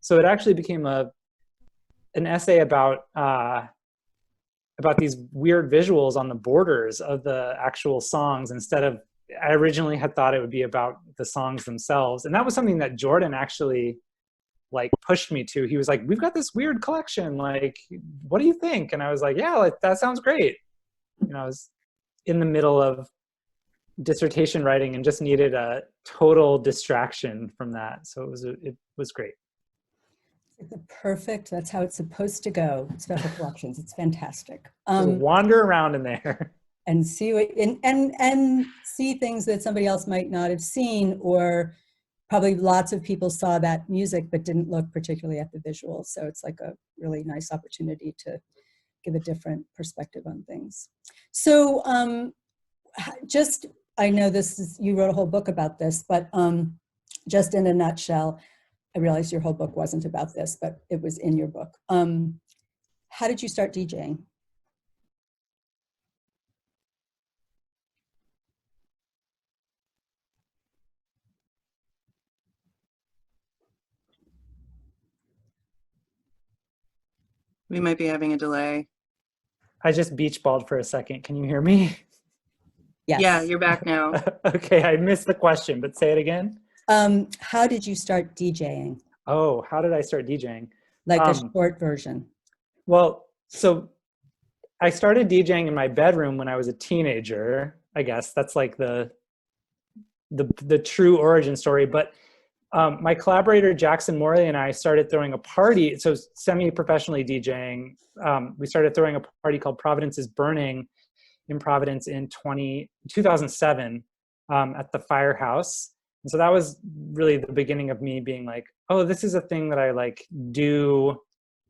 So it actually became an essay about these weird visuals on the borders of the actual songs instead of, I originally had thought it would be about the songs themselves. And that was something that Jordan actually like pushed me to. He was like, we've got this weird collection. Like, what do you think? And I was like, yeah, like, that sounds great. You know, I was in the middle of dissertation writing and just needed a total distraction from that. So it was great. Perfect. That's how it's supposed to go. Special collections. It's fantastic. Just wander around in there and see what, and see things that somebody else might not have seen, or probably lots of people saw that music but didn't look particularly at the visuals. So it's like a really nice opportunity to give a different perspective on things. So just, I know this is, you wrote a whole book about this, but just in a nutshell, I realized your whole book wasn't about this, but it was in your book. How did you start DJing? We might be having a delay. I just beach balled for a second. Can you hear me? Yes. Yeah, you're back now. Okay, I missed the question, but say it again. How did you start DJing? Oh, how did I start DJing? Like a short version. Well, so I started DJing in my bedroom when I was a teenager. I guess that's like the true origin story. But my collaborator Jackson Morley and I started throwing a party. So semi-professionally DJing. We started throwing a party called Providence is Burning in Providence in 2007 at the Firehouse. And so that was really the beginning of me being like, oh, this is a thing that I like do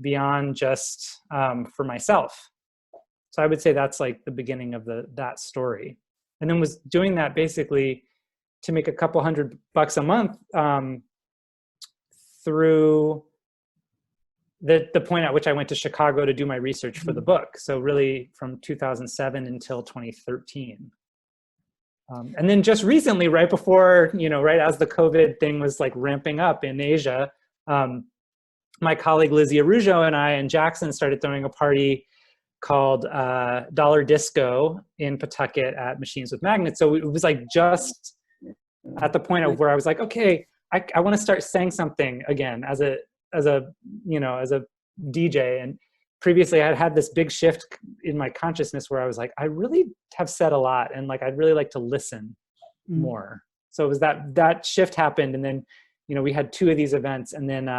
beyond just for myself. So I would say that's like the beginning of that story. And then was doing that basically to make a couple $100 a month through the point at which I went to Chicago to do my research for the book. So really from 2007 until 2013. And then just recently, right before, right as the COVID thing was like ramping up in Asia, my colleague Lizzie Arujo and I and Jackson started throwing a party called Dollar Disco in Pawtucket at Machines with Magnets. So it was like just at the point of where I was like, okay, I want to start saying something again as a DJ. And previously I had this big shift in my consciousness where I was like, I really have said a lot and like, I'd really like to listen more. So it was that shift happened. And then, we had 2 of these events, and then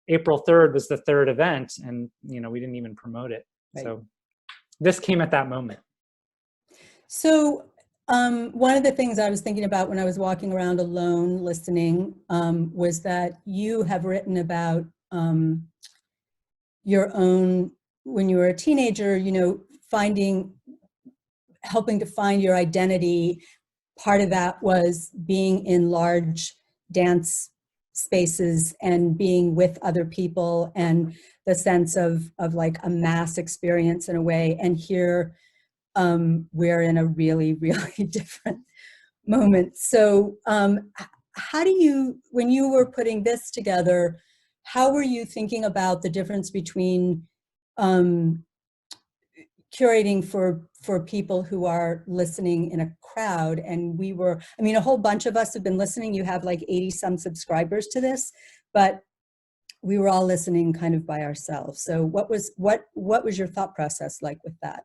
April 3rd was the 3rd event, and, we didn't even promote it. Right. So this came at that moment. So one of the things I was thinking about when I was walking around alone listening was that you have written about your own, when you were a teenager, helping to find your identity. Part of that was being in large dance spaces and being with other people, and the sense of like a mass experience in a way. And here we're in a really, really different moment. So how do you, when you were putting this together, how were you thinking about the difference between curating for people who are listening in a crowd? And a whole bunch of us have been listening. You have like 80 some subscribers to this, but we were all listening kind of by ourselves. So what was your thought process like with that?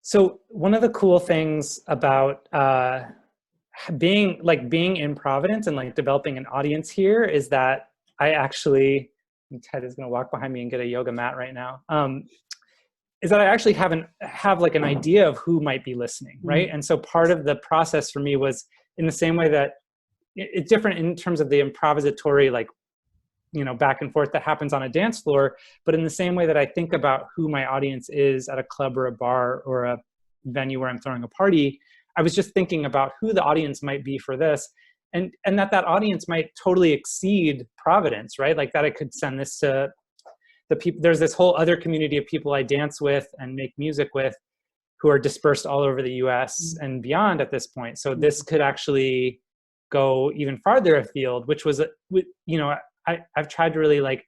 So one of the cool things about being in Providence and like developing an audience here is that I actually, Ted is going to walk behind me and get a yoga mat right now, is that I actually have like an idea of who might be listening, right? And so part of the process for me was in the same way that it's different in terms of the improvisatory, like, back and forth that happens on a dance floor, but in the same way that I think about who my audience is at a club or a bar or a venue where I'm throwing a party, I was just thinking about who the audience might be for this. And that audience might totally exceed Providence, right? Like that I could send this to the people. There's this whole other community of people I dance with and make music with who are dispersed all over the US and beyond at this point. So this could actually go even farther afield, which was, you know, I've tried to really like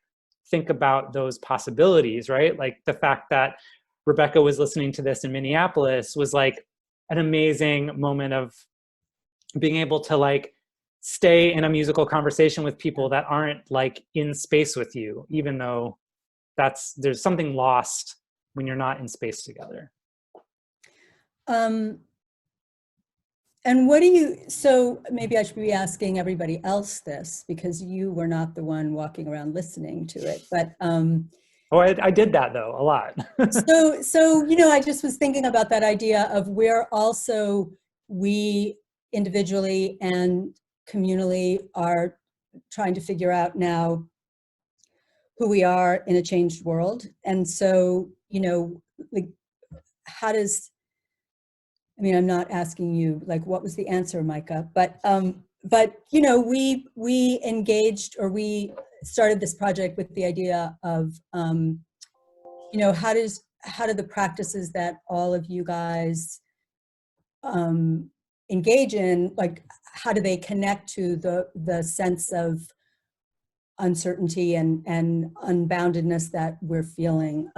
think about those possibilities, right? Like the fact that Rebecca was listening to this in Minneapolis was like an amazing moment of being able to like stay in a musical conversation with people that aren't like in space with you, even though there's something lost when you're not in space together. And what do you, so maybe I should be asking everybody else this because you were not the one walking around listening to it, but oh, I did that though a lot. so you know, I just was thinking about that idea of where also we individually and communally are trying to figure out now who we are in a changed world. And so, you know, like how does, I mean, I'm not asking you like what was the answer, Micah, but you know, we engaged, or we started this project with the idea of you know, how do the practices that all of you guys engage in, like how do they connect to the sense of uncertainty and unboundedness that we're feeling?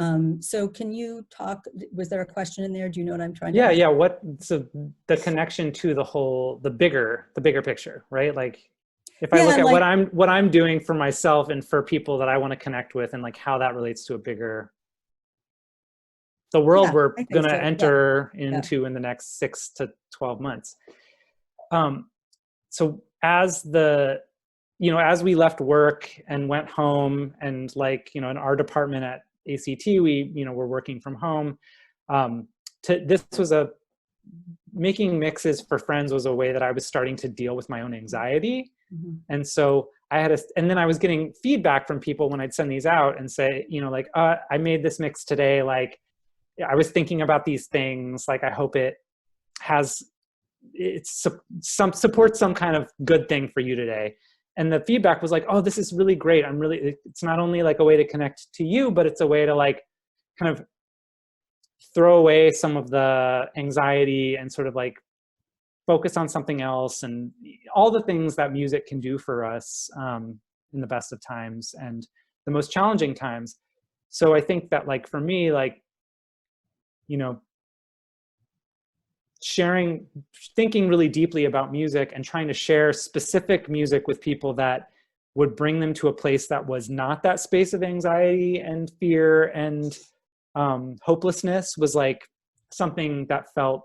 So can you talk, was there a question in there? Do you know what I'm trying to ask? Yeah. So the connection to the bigger picture, right? Like if I look at like, what I'm doing for myself and for people that I want to connect with, and like how that relates to the world we're going to enter into in the next 6 to 12 months. So as we left work and went home, and like, you know, in our department at ACT, we, you know, we're working from home. This was making mixes for friends was a way that I was starting to deal with my own anxiety. Mm-hmm. And so and then I was getting feedback from people when I'd send these out and say, you know, like, I made this mix today. Like, I was thinking about these things. Like, I hope it supports some kind of good thing for you today. And the feedback was like, oh, this is really great. It's not only like a way to connect to you, but it's a way to like kind of throw away some of the anxiety and sort of like focus on something else, and all the things that music can do for us in the best of times and the most challenging times. So I think that like for me, like, you know, thinking really deeply about music and trying to share specific music with people that would bring them to a place that was not that space of anxiety and fear and hopelessness was like something that felt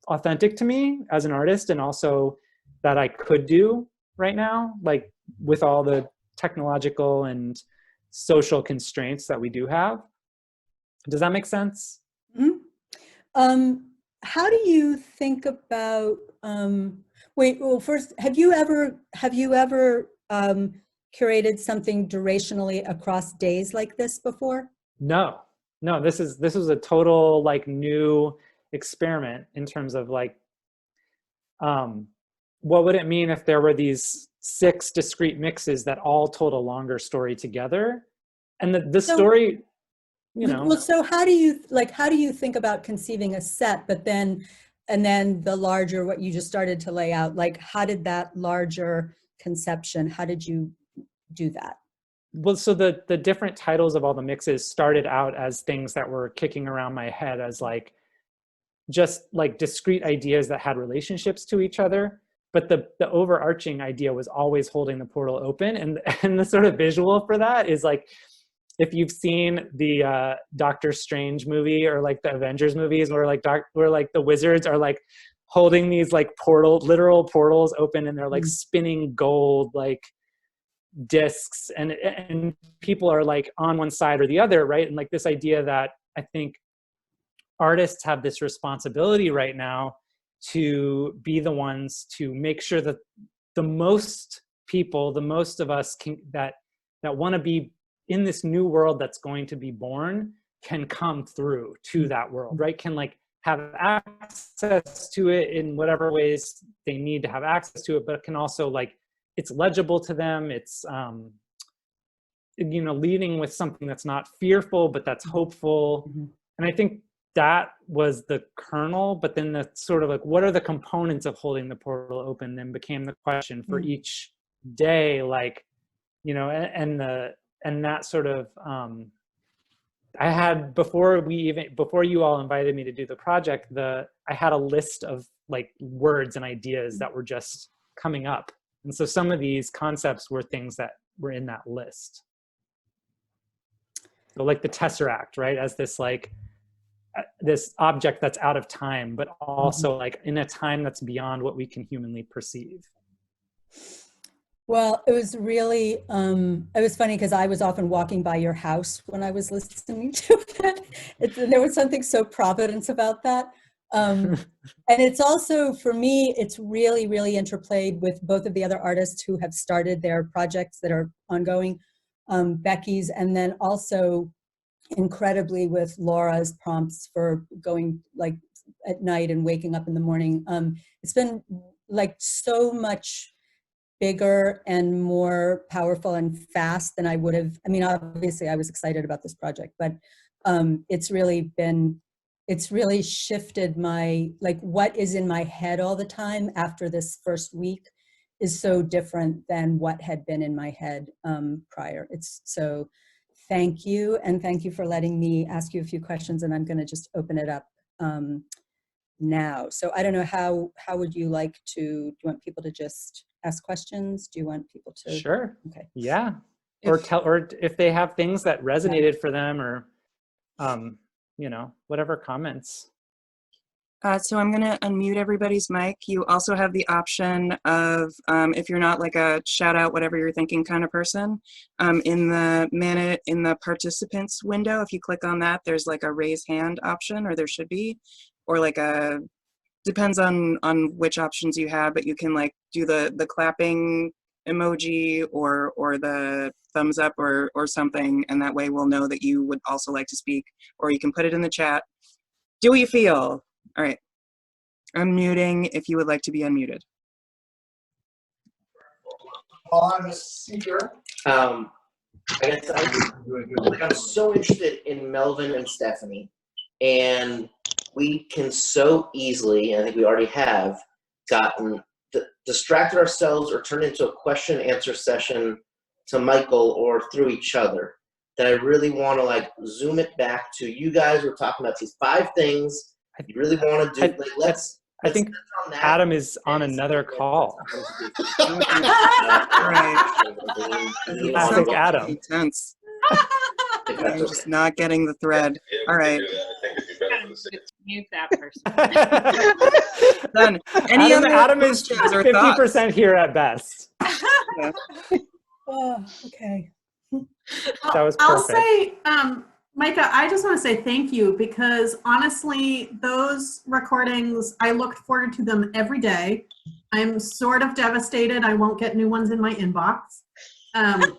authentic to me as an artist, and also that I could do right now, like with all the technological and social constraints that we do have. Does that make sense? Mm-hmm. How do you think about, well, first, have you ever curated something durationally across days like this before? No, this was a total like new experiment in terms of like, what would it mean if there were these 6 discrete mixes that all told a longer story together? And the story, you know. Well, so how do you think about conceiving a set, but then the larger, what you just started to lay out, like how did that larger conception, how did you do that? Well, so the different titles of all the mixes started out as things that were kicking around my head as like just like discrete ideas that had relationships to each other. But the overarching idea was always holding the portal open. And the sort of visual for that is like, if you've seen the Doctor Strange movie or like the Avengers movies where like the wizards are like holding these like literal portals open, and they're like spinning gold like discs, and people are like on one side or the other, right? And like this idea that I think artists have this responsibility right now to be the ones to make sure that the most of us that want to be in this new world that's going to be born can come through to that world, right? Can like have access to it in whatever ways they need to have access to it, but can also like, it's legible to them. It's, you know, leading with something that's not fearful, but that's hopeful. Mm-hmm. And I think that was the kernel, but then the sort of like, what are the components of holding the portal open then became the question for each day, like, you know, and that sort of, I had, before you all invited me to do the project, I had a list of like words and ideas that were just coming up. And so some of these concepts were things that were in that list. So like the tesseract, right? As this like, this object that's out of time, but also like in a time that's beyond what we can humanly perceive. Well, it was really, it was funny because I was often walking by your house when I was listening to it. There was something so Providence about that. And it's also, for me, it's really, really interplayed with both of the other artists who have started their projects that are ongoing, Becky's, and then also incredibly with Laura's prompts for going like at night and waking up in the morning. It's been like so much bigger and more powerful and fast than I would have. I mean, obviously I was excited about this project, but it's really shifted my, like what is in my head all the time after this first week is so different than what had been in my head prior. It's so, thank you. And thank you for letting me ask you a few questions, and I'm gonna just open it up now. So I don't know, how would you like to, do you want people to just ask questions? Do you want people to? Sure. Okay. Yeah. Or if they have things that resonated for them, or, you know, whatever comments. So I'm going to unmute everybody's mic. You also have the option of, if you're not like a shout out, whatever you're thinking kind of person, in the participants window, if you click on that, there's like a raise hand option, or there should be, or like depends on which options you have, but you can like do the clapping emoji or the thumbs up or something, and that way we'll know that you would also like to speak, or you can put it in the chat. Do what you feel. All right. Unmuting if you would like to be unmuted. I'm a seeker. I guess I'm so interested in Melvin and Stephanie, and we can so easily, and I think we already have, gotten distracted ourselves or turned into a question and answer session to Michael or through each other. That I really want to like zoom it back to you guys. We're talking about these 5 things you really want to do. I think Adam is on another call. Classic Adam. Intense. I'm just not getting the thread. All right. Mute that person. Done. Any other Adam is questions or 50% thoughts? here at best. Yeah. Oh, okay. That was perfect. I'll say, Micah, I just want to say thank you, because honestly, those recordings, I look forward to them every day. I'm sort of devastated I won't get new ones in my inbox.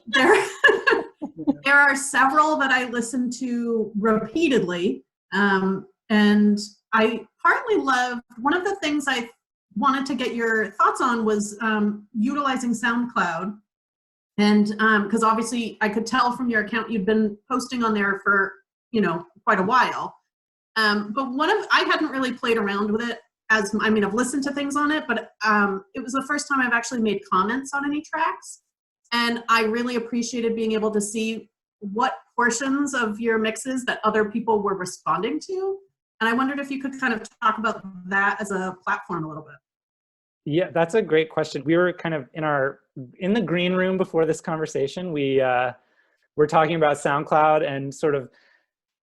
There are several that I listen to repeatedly, and I partly love, one of the things I wanted to get your thoughts on was utilizing SoundCloud. And because obviously I could tell from your account you'd been posting on there for, you know, quite a while. But I hadn't really played around with it I've listened to things on it, but it was the first time I've actually made comments on any tracks. And I really appreciated being able to see what portions of your mixes that other people were responding to. And I wondered if you could kind of talk about that as a platform a little bit. Yeah, that's a great question. We were kind of in the green room before this conversation. We were talking about SoundCloud and sort of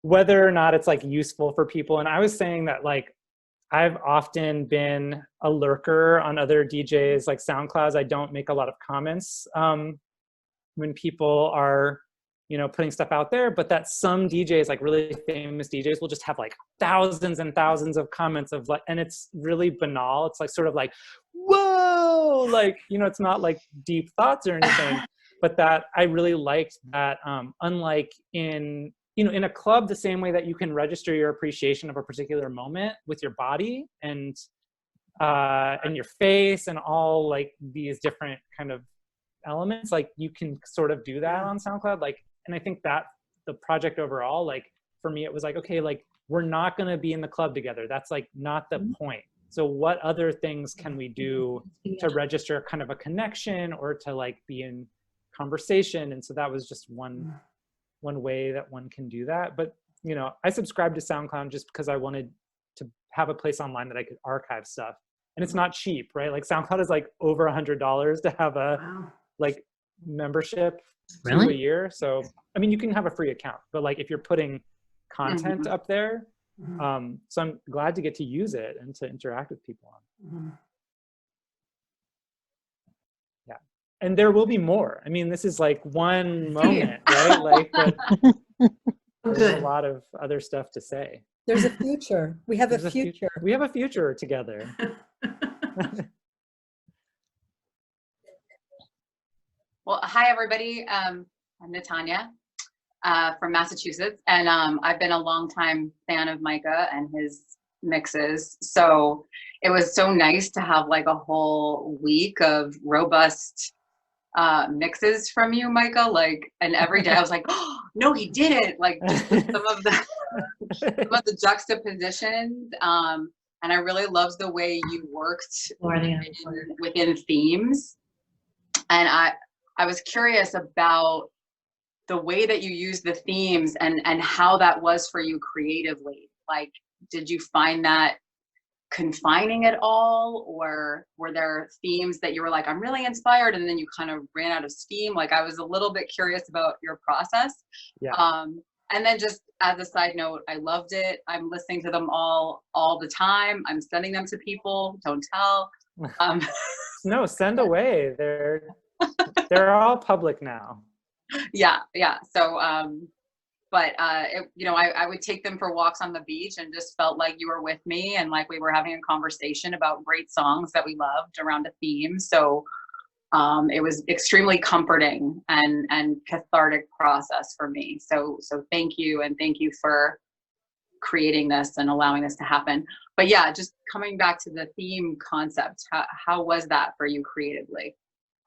whether or not it's like useful for people. And I was saying that like I've often been a lurker on other DJs like SoundClouds. I don't make a lot of comments when people are, you know, putting stuff out there, but that some DJs, like really famous DJs, will just have like thousands and thousands of comments of like, and it's really banal. It's like sort of like, whoa, like, you know, it's not like deep thoughts or anything, but that I really liked that, unlike in, you know, in a club, the same way that you can register your appreciation of a particular moment with your body and your face and all like these different kind of elements, like you can sort of do that on SoundCloud. Like, and I think that the project overall, like for me, it was like, okay, like we're not going to be in the club together. That's like not the point. So what other things can we do to register kind of a connection or to like be in conversation? And so that was just one way that one can do that. But, you know, I subscribed to SoundCloud just because I wanted to have a place online that I could archive stuff. And it's not cheap, right? Like SoundCloud is like over $100 to have a like membership to a year. So, I mean, you can have a free account, but like if you're putting content up there, so I'm glad to get to use it and to interact with people on. Yeah, and there will be more. I mean, this is like one moment, right? Like, but there's a lot of other stuff to say. There's a future. We have a future. We have a future together. Well, hi everybody. I'm Natanya from Massachusetts, and I've been a longtime fan of Micah and his mixes. So it was so nice to have like a whole week of robust mixes from you, Micah. Like, and every day I was like, oh, no, he didn't. Like just some of the juxtapositions. And I really loved the way you worked within themes. And I was curious about the way that you use the themes and how that was for you creatively. Like, did you find that confining at all, or were there themes that you were like, I'm really inspired, and then you kind of ran out of steam? Like, I was a little bit curious about your process. Yeah. And then just as a side note, I loved it. I'm listening to them all the time. I'm sending them to people. Don't tell. No, send away. They're all public now. Yeah. So, you know, I would take them for walks on the beach and just felt like you were with me and like we were having a conversation about great songs that we loved around a theme. So it was extremely comforting and cathartic process for me. So thank you, and thank you for creating this and allowing this to happen. But yeah, just coming back to the theme concept, how was that for you creatively?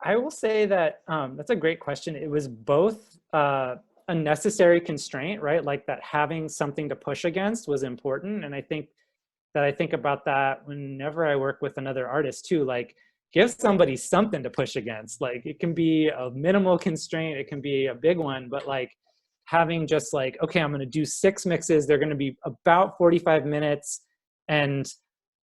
I will say that that's a great question. It was both a necessary constraint, right? Like that having something to push against was important. And I think about that whenever I work with another artist too, like give somebody something to push against. Like it can be a minimal constraint, it can be a big one, but like having just like, okay, I'm going to do 6 mixes. They're going to be about 45 minutes. And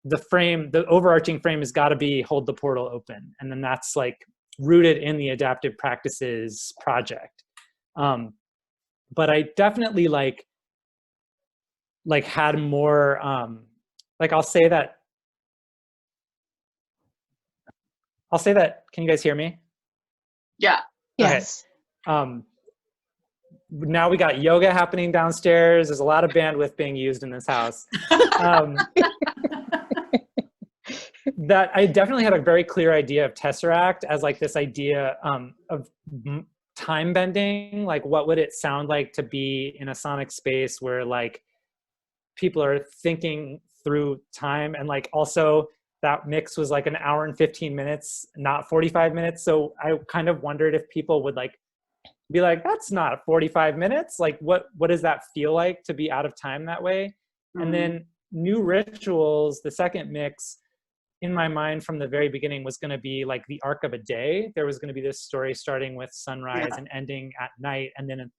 the overarching frame has got to be hold the portal open. And then that's like rooted in the adaptive practices project. But I definitely like had more, like I'll say that, can you guys hear me? Yeah. Yes. Okay. Now we got yoga happening downstairs. There's a lot of bandwidth being used in this house. That I definitely had a very clear idea of Tesseract as like this idea of time bending. Like what would it sound like to be in a sonic space where like people are thinking through time, and like also that mix was like an hour and 15 minutes, not 45 minutes. So I kind of wondered if people would like be like, that's not 45 minutes. Like what does that feel like to be out of time that way? Mm-hmm. And then New Rituals, the second mix, in my mind from the very beginning was going to be like the arc of a day. There was going to be this story starting with sunrise and ending at night. And then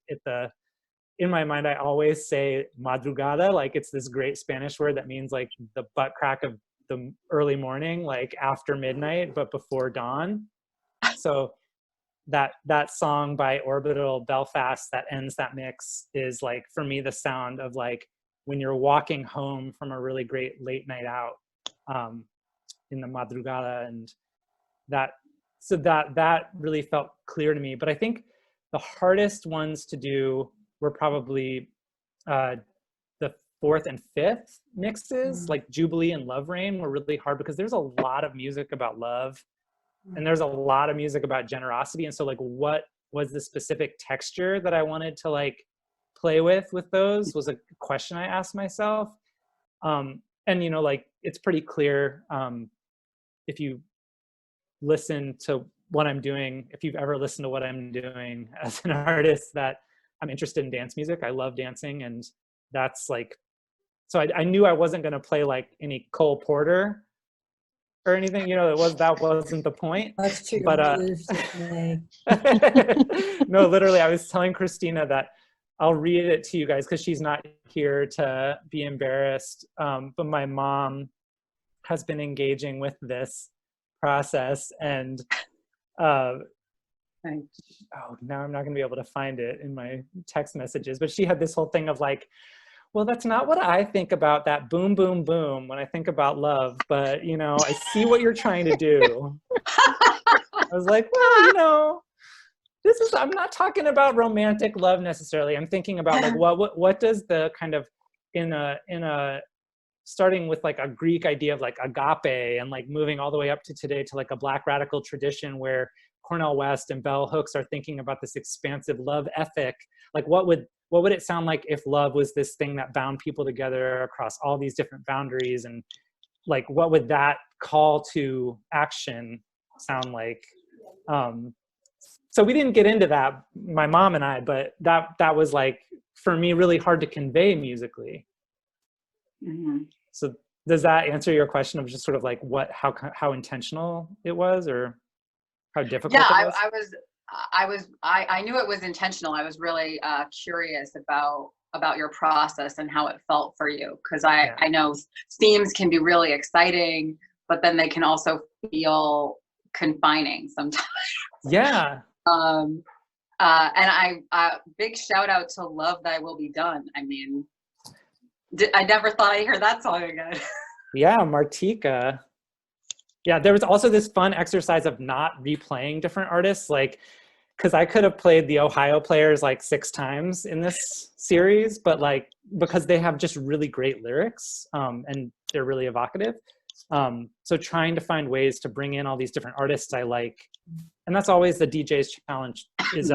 in my mind, I always say madrugada, like it's this great Spanish word that means like the butt crack of the early morning, like after midnight, but before dawn. So that song by Orbital, Belfast, that ends that mix is like, for me, the sound of like when you're walking home from a really great late night out in the madrugada. And that really felt clear to me. But I think the hardest ones to do were probably the 4th and 5th mixes, like Jubilee and Love Rain were really hard because there's a lot of music about love and there's a lot of music about generosity. And so like, what was the specific texture that I wanted to like play with those was a question I asked myself. And, you know, like, it's pretty clear if you listen to what I'm doing, if you've ever listened to what I'm doing as an artist, that I'm interested in dance music. I love dancing, and that's like so I knew I wasn't going to play like any Cole Porter or anything, you know, that wasn't the point. That's true. But no, literally, I was telling Christina that I'll read it to you guys because she's not here to be embarrassed. But my mom has been engaging with this process, and oh, now I'm not going to be able to find it in my text messages. But she had this whole thing of like, well, that's not what I think about that boom, boom, boom when I think about love. But, you know, I see what you're trying to do. I was like, well, you know, I'm not talking about romantic love necessarily. I'm thinking about like, what does the kind of, in a starting with like a Greek idea of like agape and like moving all the way up to today to like a Black radical tradition where Cornel West and bell hooks are thinking about this expansive love ethic. Like what would it sound like if love was this thing that bound people together across all these different boundaries, and like what would that call to action sound like? So we didn't get into that, my mom and I, but that was like for me really hard to convey musically. Mm-hmm. So does that answer your question of just sort of like how intentional it was, or how difficult it was? I knew it was intentional. I was really curious about your process and how it felt for you, because I know themes can be really exciting, but then they can also feel confining sometimes. Yeah. And I big shout out to Love Thy Will Be Done. I mean, I never thought I'd hear that song again. Yeah, Martika. Yeah, there was also this fun exercise of not replaying different artists, like, because I could have played the Ohio Players like 6 times in this series, but like, because they have just really great lyrics, and they're really evocative. So trying to find ways to bring in all these different artists I like, and that's always the DJ's challenge, is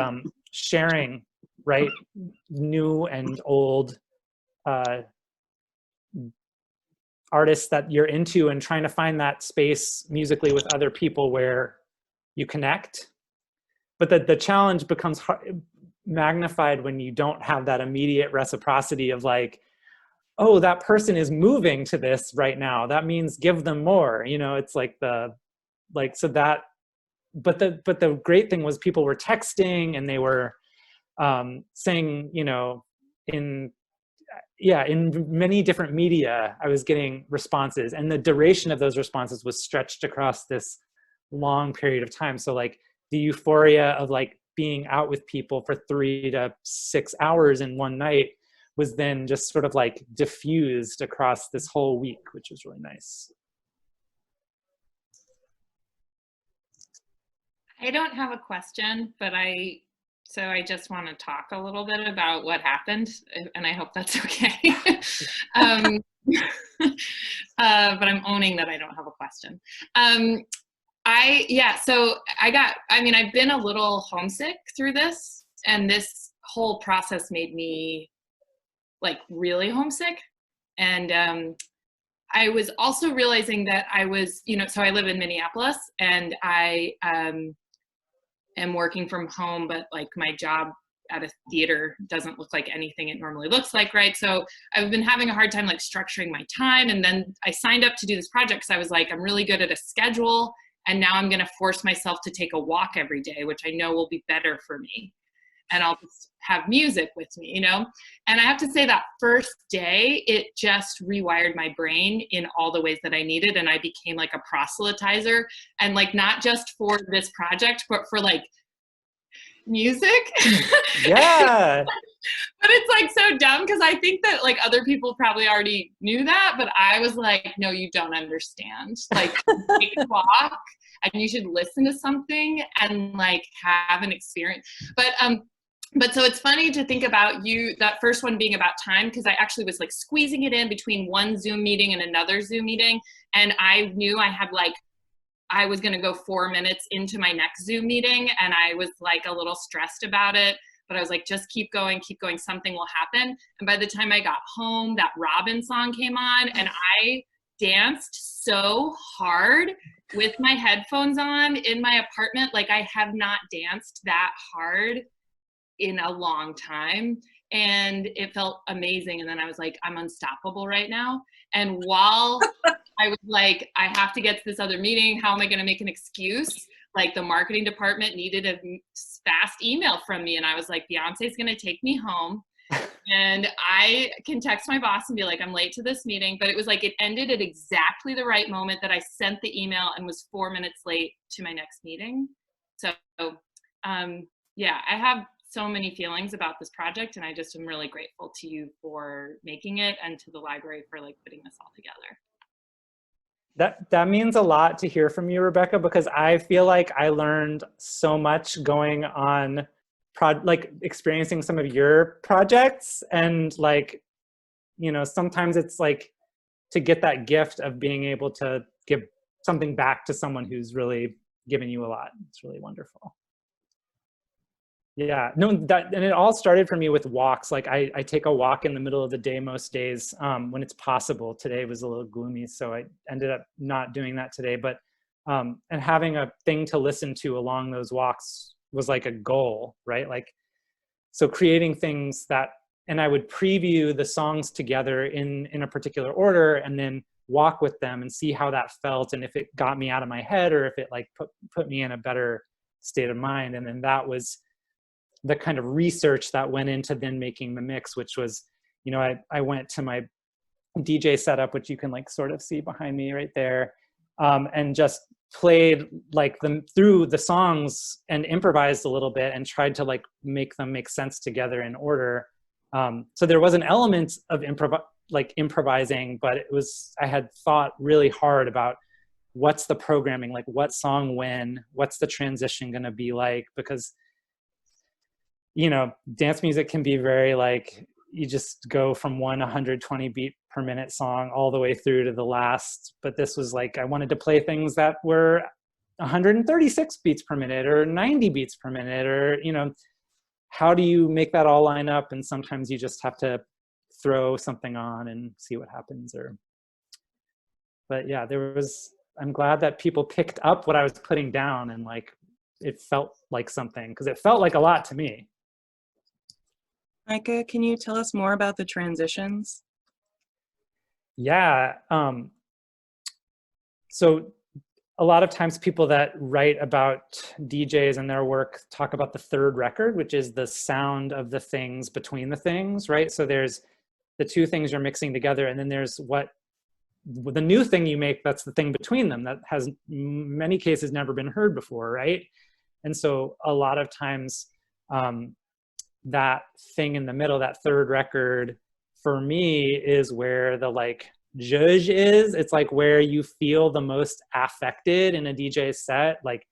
sharing, right, new and old artists that you're into, and trying to find that space musically with other people where you connect. But the challenge becomes magnified when you don't have that immediate reciprocity of like, oh, that person is moving to this right now, that means give them more, you know. It's like so that, but the great thing was people were texting and they were saying, you know, in many different media, I was getting responses, and the duration of those responses was stretched across this long period of time. So like the euphoria of like being out with people for 3 to 6 hours in one night was then just sort of like diffused across this whole week, which was really nice. I don't have a question, but I just want to talk a little bit about what happened, and I hope that's okay. But I'm owning that I don't have a question. I've been a little homesick through this, and this whole process made me like really homesick. And I was also realizing that I was, you know, so I live in Minneapolis, and I am working from home, but like my job at a theater doesn't look like anything it normally looks like, right? So I've been having a hard time like structuring my time. And then I signed up to do this project because I was like, I'm really good at a schedule, and now I'm going to force myself to take a walk every day, which I know will be better for me. And I'll just have music with me, you know? And I have to say that first day, it just rewired my brain in all the ways that I needed. And I became like a proselytizer, and like, not just for this project, but for like music. Yeah. But it's like so dumb, because I think that like other people probably already knew that, but I was like, no, you don't understand. Like, take a walk, and you should listen to something and like have an experience. But so it's funny to think about that first one being about time, because I actually was like squeezing it in between one Zoom meeting and another Zoom meeting. And I knew I was going to go 4 minutes into my next Zoom meeting, and I was like a little stressed about it, but I was like, just keep going, something will happen. And by the time I got home, that Robin song came on, and I danced so hard with my headphones on in my apartment. Like, I have not danced that hard in a long time. and it felt amazing. And then I was like, I'm unstoppable right now. And while I was like, I have to get to this other meeting, how am I going to make an excuse? Like the marketing department needed a fast email from me. And I was like, Beyonce's going to take me home. And I can text my boss and be like, I'm late to this meeting. But it was like, it ended at exactly the right moment that I sent the email and was 4 minutes late to my next meeting. So yeah, I have so many feelings about this project, and I just am really grateful to you for making it and to the library for like putting this all together. That means a lot to hear from you, Rebecca, because I feel like I learned so much going on like experiencing some of your projects. And like, you know, sometimes it's like to get that gift of being able to give something back to someone who's really given you a lot. It's really wonderful. Yeah, no, and it all started for me with walks. Like I take a walk in the middle of the day most days when it's possible. Today was a little gloomy, so I ended up not doing that today. But and having a thing to listen to along those walks was like a goal, right? Like, so creating things that, and I would preview the songs together in a particular order and then walk with them and see how that felt, and if it got me out of my head or if it like put me in a better state of mind. And then that was the kind of research that went into then making the mix, which was, you know, I went to my DJ setup, which you can like sort of see behind me right there, and just played like them through the songs and improvised a little bit and tried to like make them make sense together in order. So there was an element of improvising, but it was, I had thought really hard about what's the programming, like what song when, what's the transition going to be like, because you know, dance music can be very like, you just go from 120 beat per minute song all the way through to the last. But this was like, I wanted to play things that were 136 beats per minute or 90 beats per minute, or, you know, how do you make that all line up? And sometimes you just have to throw something on and see what happens. But yeah, I'm glad that people picked up what I was putting down and like, it felt like something, because it felt like a lot to me. Micah, can you tell us more about the transitions? Yeah. So a lot of times people that write about DJs and their work talk about the third record, which is the sound of the things between the things, right? So there's the two things you're mixing together, and then there's what the new thing you make, that's the thing between them that has in many cases never been heard before, right? And so a lot of times that thing in the middle, that third record, for me is where the like judge is. It's like where you feel the most affected in a DJ set, like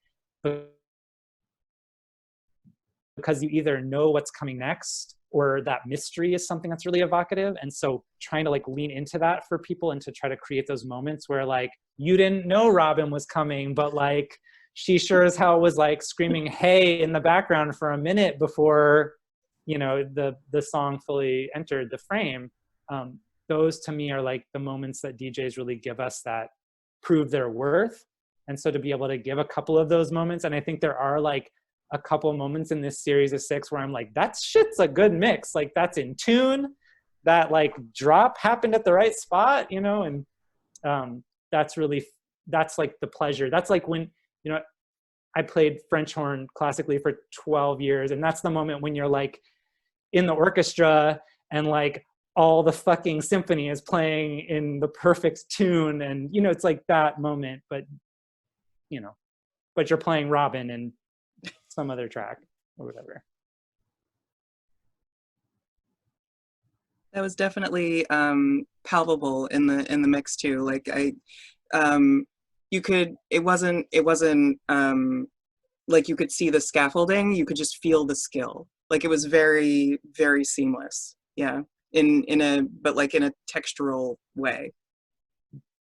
because you either know what's coming next or that mystery is something that's really evocative. And so trying to like lean into that for people and to try to create those moments where like you didn't know Robin was coming, but like she sure as hell was like screaming hey in the background for a minute before, you know, the song fully entered the frame. Those to me are like the moments that DJs really give us that prove their worth. And so to be able to give a couple of those moments, and I think there are like a couple moments in this series of 6 where I'm like, that shit's a good mix. Like that's in tune, that like drop happened at the right spot, you know? And that's like the pleasure. That's like when, you know, I played French horn classically for 12 years. And that's the moment when you're like in the orchestra and like all the fucking symphony is playing in the perfect tune. And, you know, it's like that moment, but, you know, but you're playing Robin and some other track or whatever. That was definitely palpable in the mix too. Like you could, it wasn't like you could see the scaffolding, you could just feel the skill. Like it was very, very seamless. Yeah. But like in a textural way.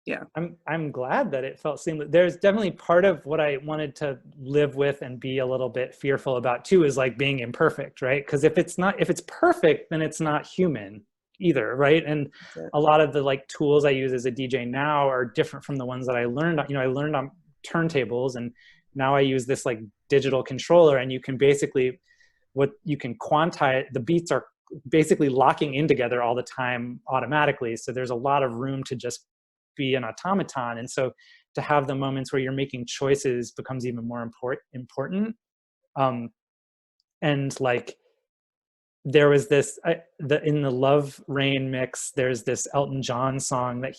Yeah. I'm glad that it felt seamless. There's definitely part of what I wanted to live with and be a little bit fearful about too, is like being imperfect, right? Because if it's perfect, then it's not human either, right? And a lot of the like tools I use as a DJ now are different from the ones that I learned. You know, I learned on turntables, and now I use this like digital controller, and you can basically, what you can quantize, the beats are basically locking in together all the time automatically. So there's a lot of room to just be an automaton. And so to have the moments where you're making choices becomes even more important. And like, there was this, in the Love Rain mix, there's this Elton John song that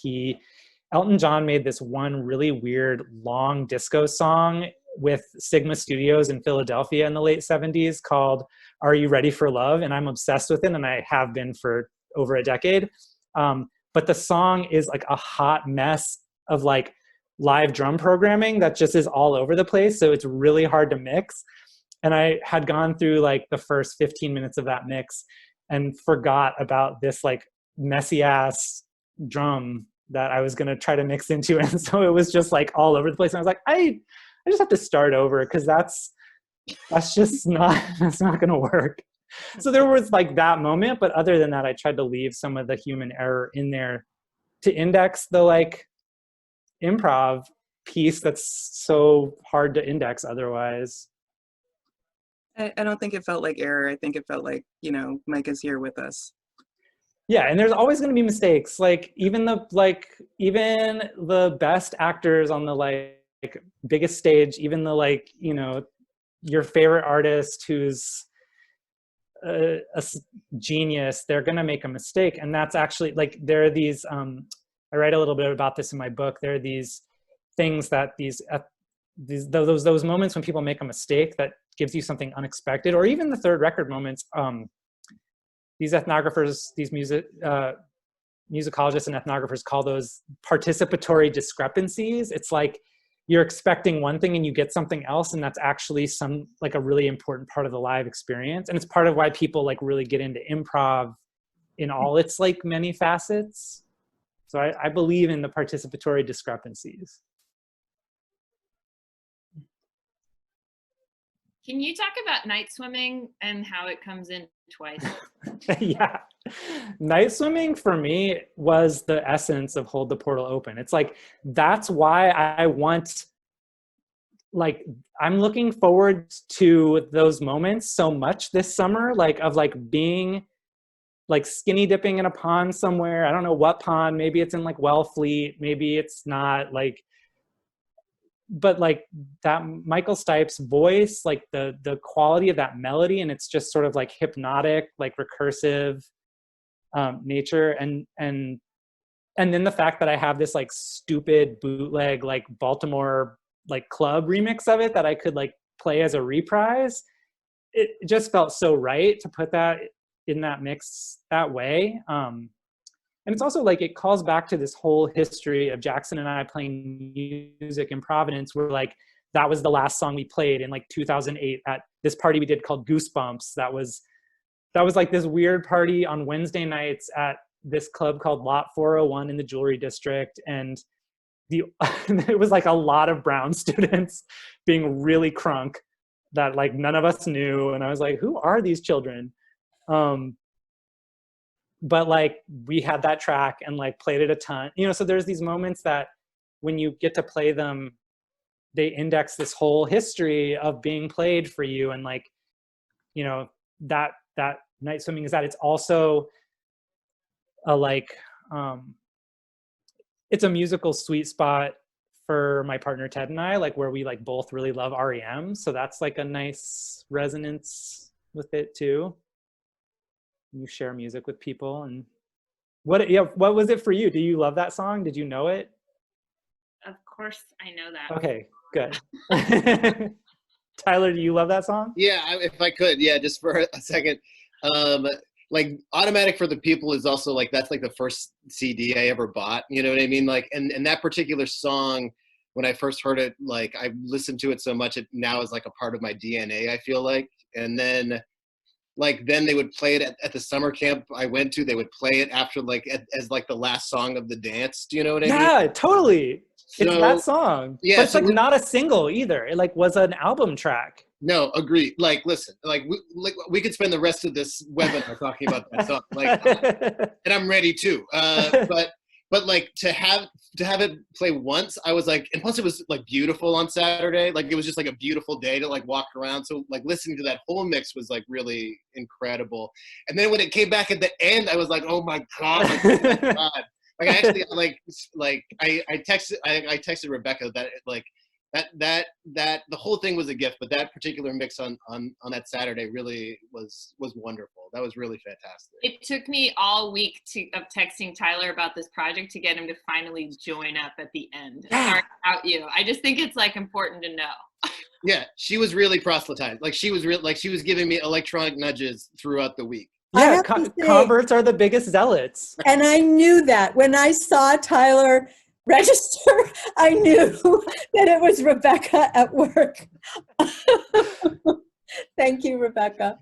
Elton John made this one really weird long disco song with Sigma Studios in Philadelphia in the late 70s called Are You Ready for Love? And I'm obsessed with it, and I have been for over a decade. But the song is like a hot mess of like live drum programming that just is all over the place. So it's really hard to mix. And I had gone through like the first 15 minutes of that mix and forgot about this like messy ass drum that I was going to try to mix into. And so it was just like all over the place. And I was like, I just have to start over, because that's just not, that's not going to work. So there was like that moment. But other than that, I tried to leave some of the human error in there to index the like improv piece that's so hard to index otherwise. I don't think it felt like error. I think it felt like, you know, Micah's here with us. Yeah, and there's always going to be mistakes. Like even the best actors on the like biggest stage, even the like, you know, your favorite artist who's a genius, they're going to make a mistake. And that's actually like, there are these, I write a little bit about this in my book. There are these things that those moments when people make a mistake that gives you something unexpected, or even the third record moments. These ethnographers, these musicologists and ethnographers call those participatory discrepancies. It's like you're expecting one thing and you get something else, and that's actually like a really important part of the live experience. And it's part of why people like really get into improv in all its like many facets. So I believe in the participatory discrepancies. Can you talk about night swimming and how it comes in twice? Yeah. Night swimming for me was the essence of Hold the Portal Open. It's like, that's why I want, like, I'm looking forward to those moments so much this summer, like of like being like skinny dipping in a pond somewhere. I don't know what pond, maybe it's in like Wellfleet, maybe it's not, like, but like that Michael Stipe's voice, like the quality of that melody, and it's just sort of like hypnotic, like recursive nature, and then the fact that I have this like stupid bootleg like Baltimore like club remix of it that I could like play as a reprise. It just felt so right to put that in that mix that way. And it's also like, it calls back to this whole history of Jackson and I playing music in Providence, where like, that was the last song we played in like 2008 at this party we did called Goosebumps. That was like this weird party on Wednesday nights at this club called Lot 401 in the Jewelry District. And it was like a lot of brown students being really crunk that like none of us knew. And I was like, who are these children? But like we had that track and like played it a ton, you know, so there's these moments that when you get to play them, they index this whole history of being played for you. And like, you know, that night swimming is that it's also a like, it's a musical sweet spot for my partner Ted and I, like where we like both really love REM. So that's like a nice resonance with it too. You share music with people. And what was it for you? Do you love that song? Did you know it? Of course I know that. Okay, good. Tyler, do you love that song? Yeah, if I could, yeah, just for a second. Like Automatic for the People is also like, that's like the first CD I ever bought, you know what I mean? Like, and that particular song, when I first heard it, like I listened to it so much, it now is like a part of my DNA, I feel like. And then they would play it at the summer camp I went to. They would play it after like as like the last song of the dance. Do you know what I mean? Yeah, totally. So, it's that song. Yeah, but it's so like not a single either. It like was an album track. No, agreed. Like, listen, like we could spend the rest of this webinar talking about that song. Like, and I'm ready too. But but like to have it play once, I was like, and plus it was like beautiful on Saturday. Like it was just like a beautiful day to like walk around. So like listening to that whole mix was like really incredible. And then when it came back at the end, I was like, oh my God. Like, oh my God. Like I actually I texted Rebecca that like that the whole thing was a gift, but that particular mix on that Saturday really was wonderful. That was really fantastic. It took me all week of texting Tyler about this project to get him to finally join up at the end. Sorry about you. I just think it's like important to know. Yeah, she was really proselytized. Like she was giving me electronic nudges throughout the week. Yeah, converts are the biggest zealots. And I knew that when I saw Tyler register, I knew that it was Rebecca at work. Thank you, Rebecca.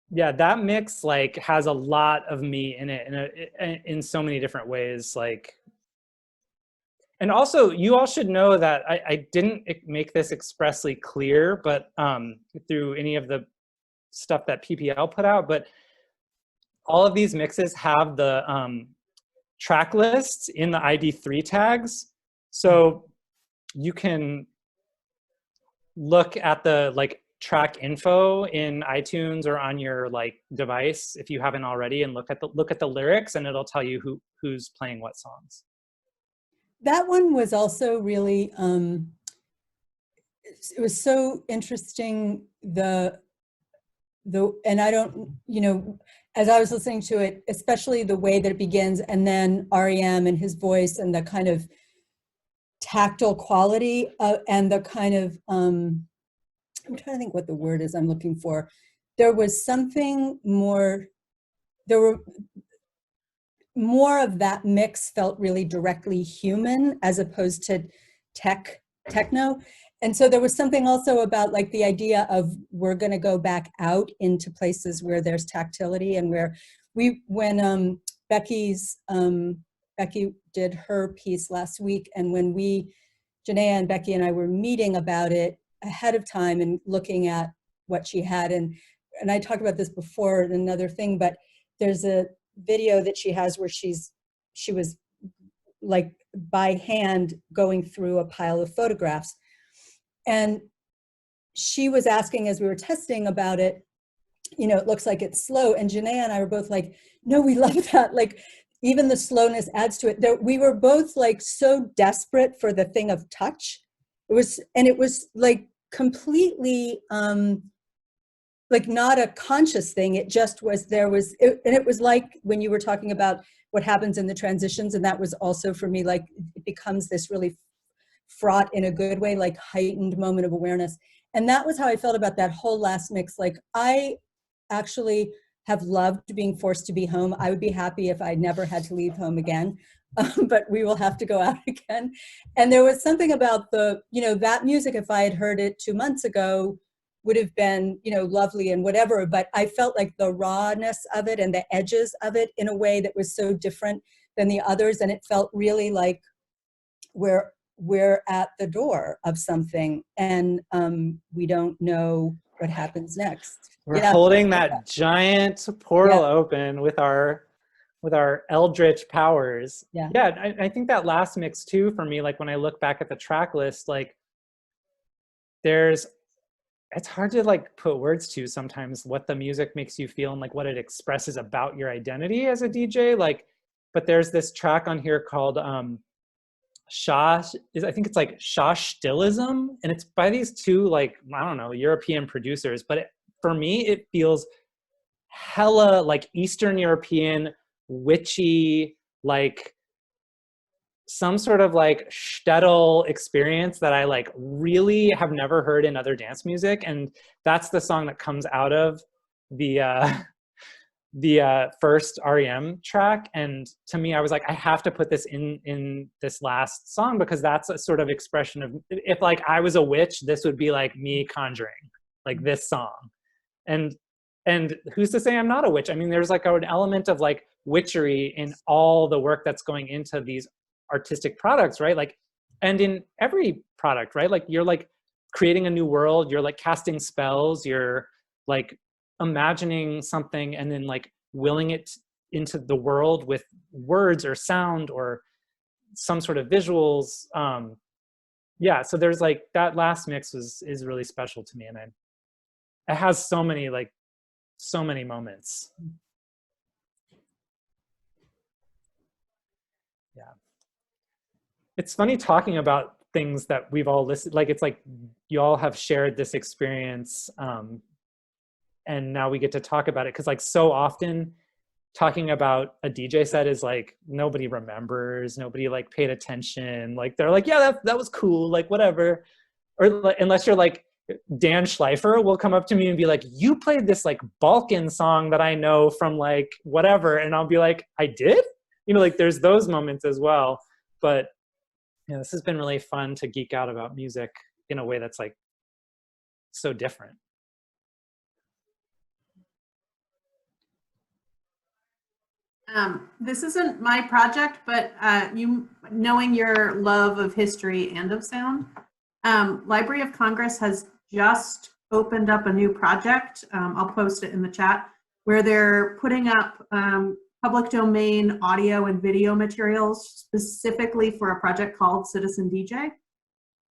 Yeah, that mix like has a lot of me in it in so many different ways. Like, and also you all should know that I didn't make this expressly clear, but through any of the stuff that PPL put out, but all of these mixes have the track lists in the ID3 tags. So you can look at the like track info in iTunes or on your like device if you haven't already, and look at the lyrics, and it'll tell you who's playing what songs. That one was also really, it was so interesting, and I don't, you know, as I was listening to it, especially the way that it begins, and then REM and his voice and the kind of tactile quality and the kind of, I'm trying to think what the word is I'm looking for. There was something more, there were more of that mix felt really directly human as opposed to techno. And so there was something also about like the idea of we're going to go back out into places where there's tactility, and where when Becky did her piece last week, and when Janaea and Becky and I were meeting about it ahead of time and looking at what she had, and I talked about this before in another thing, but there's a video that she has where she was like by hand going through a pile of photographs. And she was asking as we were testing about it, you know, it looks like it's slow. And Janaea and I were both like, no, we love that. Like even the slowness adds to it. We were both like so desperate for the thing of touch. It was like completely like not a conscious thing. It just was, and it was like when you were talking about what happens in the transitions. And that was also for me, like it becomes this really fraught in a good way, like heightened moment of awareness. And that was how I felt about that whole last mix. Like I actually have loved being forced to be home. I would be happy if I never had to leave home again, but we will have to go out again. And there was something about that music, if I had heard it 2 months ago, would have been, lovely and whatever, but I felt like the rawness of it and the edges of it in a way that was so different than the others. And it felt really like we're at the door of something, and we don't know what happens next. We're holding that giant portal open with our eldritch powers. Yeah, I think that last mix too, for me, like when I look back at the track list, like it's hard to like put words to sometimes what the music makes you feel and like what it expresses about your identity as a DJ. Like, but there's this track on here called I think it's like Shah Stilism, and it's by these two, like, I don't know, European producers, but for me, it feels hella like Eastern European, witchy, like some sort of like shtetl experience that I like really have never heard in other dance music. And that's the song that comes out of the first REM track. And to me, I was like, I have to put this in this last song, because that's a sort of expression of, if like I was a witch, this would be like me conjuring, like this song. And who's to say I'm not a witch? I mean, there's like an element of like witchery in all the work that's going into these artistic products, right? Like, and in every product, right? Like you're like creating a new world, you're like casting spells, you're like imagining something and then like willing it into the world with words or sound or some sort of visuals. Yeah, so there's like that last mix is really special to me, and it has so many moments. Yeah, it's funny talking about things that we've all listened, like it's like you all have shared this experience, and now we get to talk about it, because like so often talking about a DJ set is like nobody remembers, nobody like paid attention, like they're like, yeah, that was cool, like whatever. Or like, unless you're like Dan Schleifer will come up to me and be like, you played this like Balkan song that I know from like whatever, and I'll be like, I did? You know, like there's those moments as well. But you know, this has been really fun to geek out about music in a way that's like so different. This isn't my project, but you knowing your love of history and of sound, Library of Congress has just opened up a new project. I'll post it in the chat, where they're putting up public domain audio and video materials specifically for a project called Citizen DJ.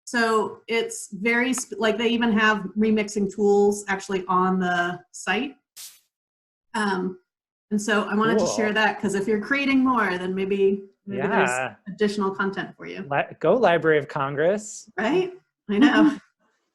So it's very, like they even have remixing tools actually on the site. And so I wanted to share that, because if you're creating more, then maybe there's additional content for you. Go Library of Congress. Right? I know.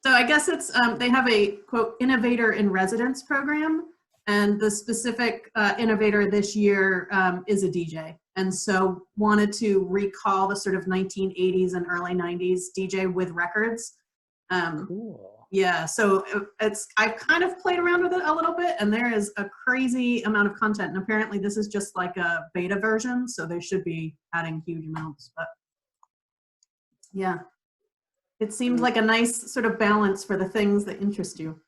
So I guess it's, they have a, quote, innovator in residence program. And the specific innovator this year is a DJ. And so wanted to recall the sort of 1980s and early 90s DJ with records. Cool. Yeah, so I've kind of played around with it a little bit, and there is a crazy amount of content. And apparently this is just like a beta version, so they should be adding huge amounts. But yeah, it seemed like a nice sort of balance for the things that interest you.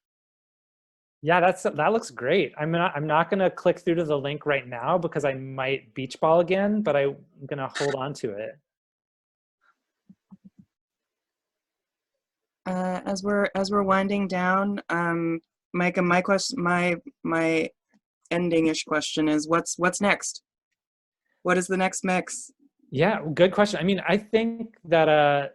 Yeah, that looks great. I'm not gonna click through to the link right now because I might beach ball again, but I'm gonna hold on to it. As we're winding down, Micah, my ending-ish question is, what's next? What is the next mix? Yeah, good question. I mean, I think that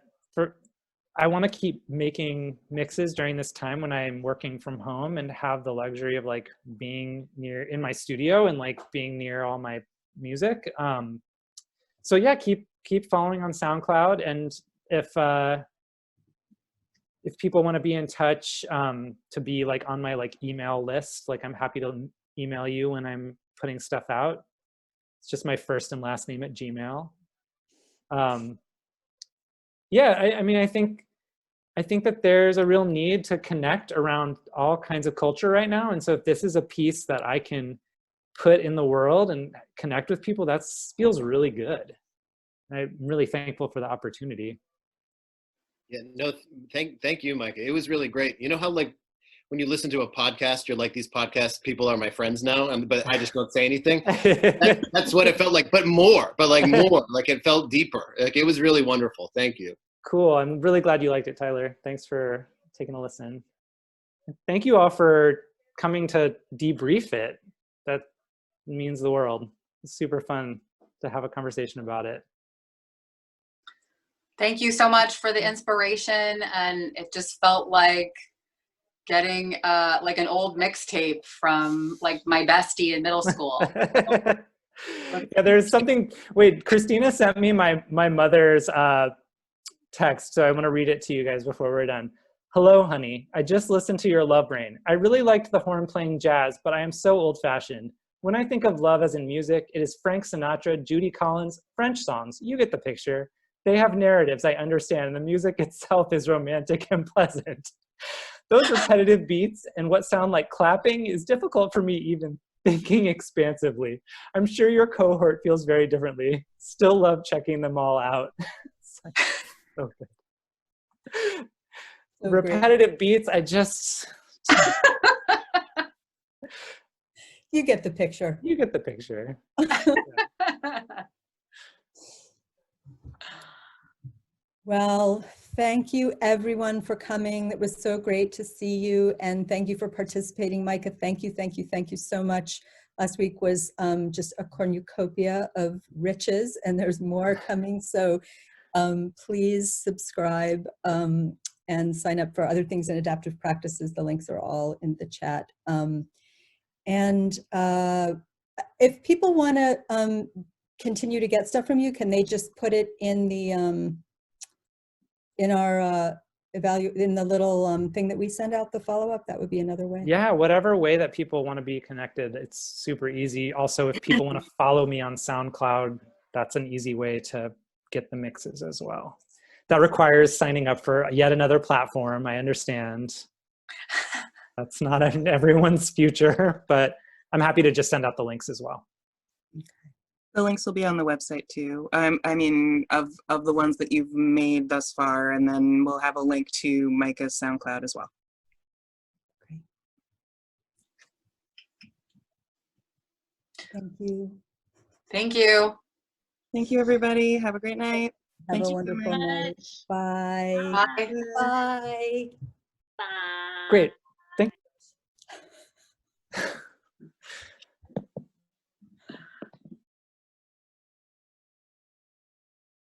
I want to keep making mixes during this time when I'm working from home and have the luxury of like being in my studio and like being near all my music. So yeah, keep following on SoundCloud, and if people want to be in touch, to be like on my like email list, like I'm happy to email you when I'm putting stuff out. It's just my first and last name at Gmail. Yeah, I mean, I think that there's a real need to connect around all kinds of culture right now. And so if this is a piece that I can put in the world and connect with people, that feels really good. I'm really thankful for the opportunity. Yeah, no, thank you, Micah. It was really great. You know how like when you listen to a podcast, you're like, these podcast people are my friends now, but I just don't say anything. That's what it felt like, but more, like it felt deeper. Like it was really wonderful. Thank you. Cool. I'm really glad you liked it, Tyler. Thanks for taking a listen. Thank you all for coming to debrief it. That means the world. It's super fun to have a conversation about it. Thank you so much for the inspiration, and it just felt like getting like an old mixtape from like my bestie in middle school. Yeah, there's something. Wait, Christina sent me my mother's text, so I want to read it to you guys before we're done. Hello, honey. I just listened to your Love Rain. I really liked the horn playing jazz, but I am so old-fashioned. When I think of love as in music, it is Frank Sinatra, Judy Collins, French songs. You get the picture. They have narratives, I understand, and the music itself is romantic and pleasant. Those repetitive beats and what sound like clapping is difficult for me even thinking expansively. I'm sure your cohort feels very differently. Still love checking them all out. So good. So repetitive great. Beats, I just... You get the picture. You get the picture. Well, thank you everyone for coming. It was so great to see you, and thank you for participating, Micah. Thank you so much. last week was just a cornucopia of riches, and there's more coming. So please subscribe and sign up for other things in adaptive practices. The links are all in the chat. And if people want to continue to get stuff from you, can they just put it in the in our in the little thing that we send out, the follow-up? That would be another way. Yeah, whatever way that people want to be connected, it's super easy. Also, if people want to follow me on SoundCloud, that's an easy way to get the mixes as well. That requires signing up for yet another platform. I understand. That's not everyone's future, but I'm happy to just send out the links as well. The links will be on the website too. I mean, of the ones that you've made thus far, and then we'll have a link to Micah's SoundCloud as well. Great. Thank you. Thank you. Thank you, everybody. Have a great night. Have Thank a you so wonderful night. much. Bye. Bye. Bye. Bye. Great.